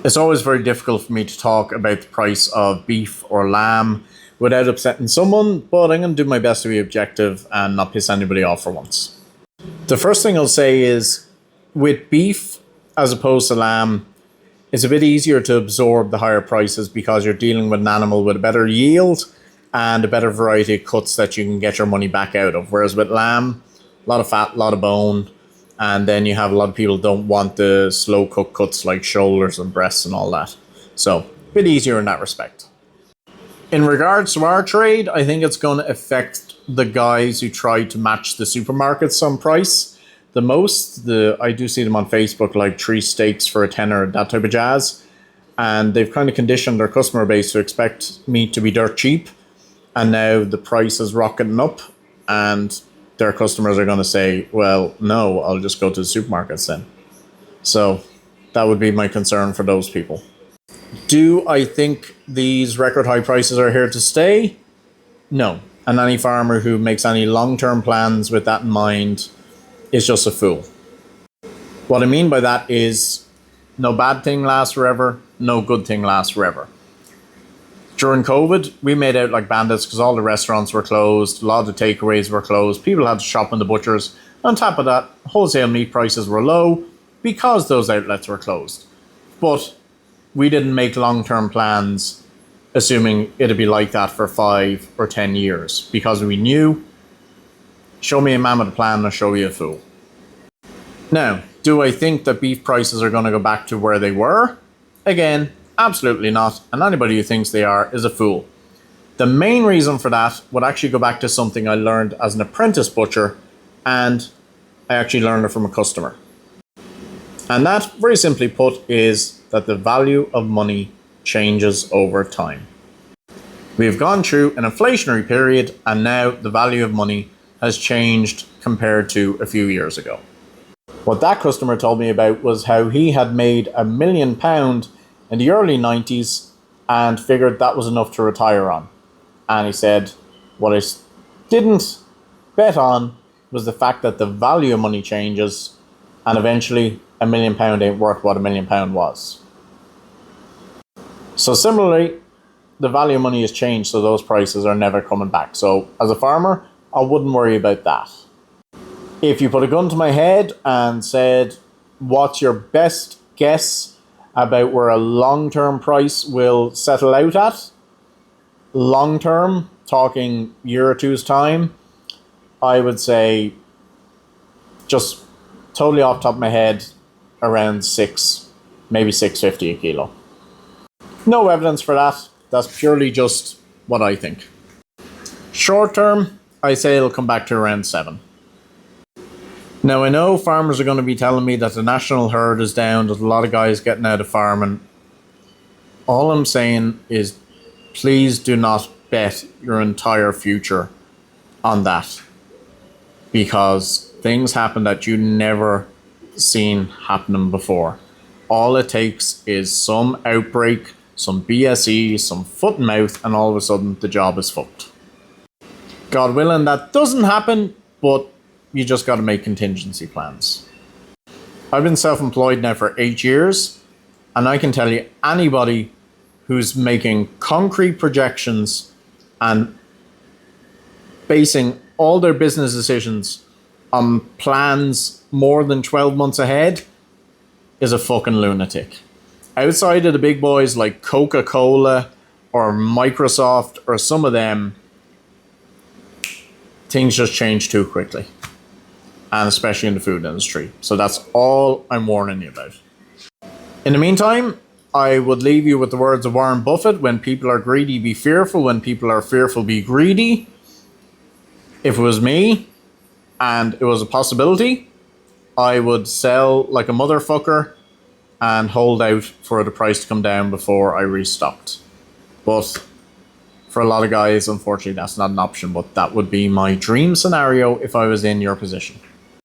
It's always very difficult for me to talk about the price of beef or lamb without upsetting someone, but I'm going to do my best to be objective and not piss anybody off for once. The first thing I'll say is, with beef as opposed to lamb, it's a bit easier to absorb the higher prices because you're dealing with an animal with a better yield and a better variety of cuts that you can get your money back out of. Whereas with lamb, a lot of fat, a lot of bone, and then you have a lot of people don't want the slow cook cuts like shoulders and breasts and all that. So, a bit easier in that respect. In regards to our trade, I think it's going to affect the guys who try to match the supermarkets on price the most. I do see them on Facebook, like 3 steaks for a tenner, that type of jazz. And they've kind of conditioned their customer base to expect meat to be dirt cheap. And now the price is rocketing up, and their customers are going to say, well, no, I'll just go to the supermarkets then. So that would be my concern for those people. Do I think these record high prices are here to stay? No. And any farmer who makes any long-term plans with that in mind is just a fool. What I mean by that is no bad thing lasts forever, no good thing lasts forever. During COVID, we made out like bandits because all the restaurants were closed, a lot of the takeaways were closed, people had to shop in the butchers. On top of that, wholesale meat prices were low because those outlets were closed. But we didn't make long-term plans assuming it'd be like that for 5 or 10 years because we knew, show me a man with a plan, I'll show you a fool. Now, do I think that beef prices are going to go back to where they were? Again, absolutely not, and anybody who thinks they are is a fool. The main reason for that would actually go back to something I learned as an apprentice butcher, and I actually learned it from a customer. And that, very simply put, is that the value of money changes over time. We've gone through an inflationary period, and now the value of money has changed compared to a few years ago. What that customer told me about was how he had made £1 million in the early 90s and figured that was enough to retire on. And he said, what I didn't bet on was the fact that the value of money changes, and eventually £1 million ain't worth what £1 million was. So similarly, the value of money has changed, so those prices are never coming back. So as a farmer, I wouldn't worry about that. If you put a gun to my head and said, what's your best guess about where a long-term price will settle out at? Long-term, talking year or two's time, I would say, just totally off the top of my head, around 6, maybe 6.50 a kilo. No evidence for that. That's purely just what I think. Short term, I say it'll come back to around 7. Now, I know farmers are going to be telling me that the national herd is down, there's a lot of guys getting out of farming. All I'm saying is, please do not bet your entire future on that. Because things happen that you never seen happening before. All it takes is some outbreak, some BSE, some foot and mouth, and all of a sudden the job is fucked. God willing, that doesn't happen, but you just got to make contingency plans. I've been self-employed now for 8 years, and I can tell you, anybody who's making concrete projections and basing all their business decisions on plans more than 12 months ahead is a fucking lunatic. Outside of the big boys like Coca-Cola or Microsoft or some of them, things just change too quickly. And especially in the food industry. So that's all I'm warning you about. In the meantime, I would leave you with the words of Warren Buffett: when people are greedy, be fearful. When people are fearful, be greedy. If it was me, and it was a possibility, I would sell like a motherfucker and hold out for the price to come down before I restocked. But for a lot of guys, unfortunately, that's not an option. But that would be my dream scenario if I was in your position.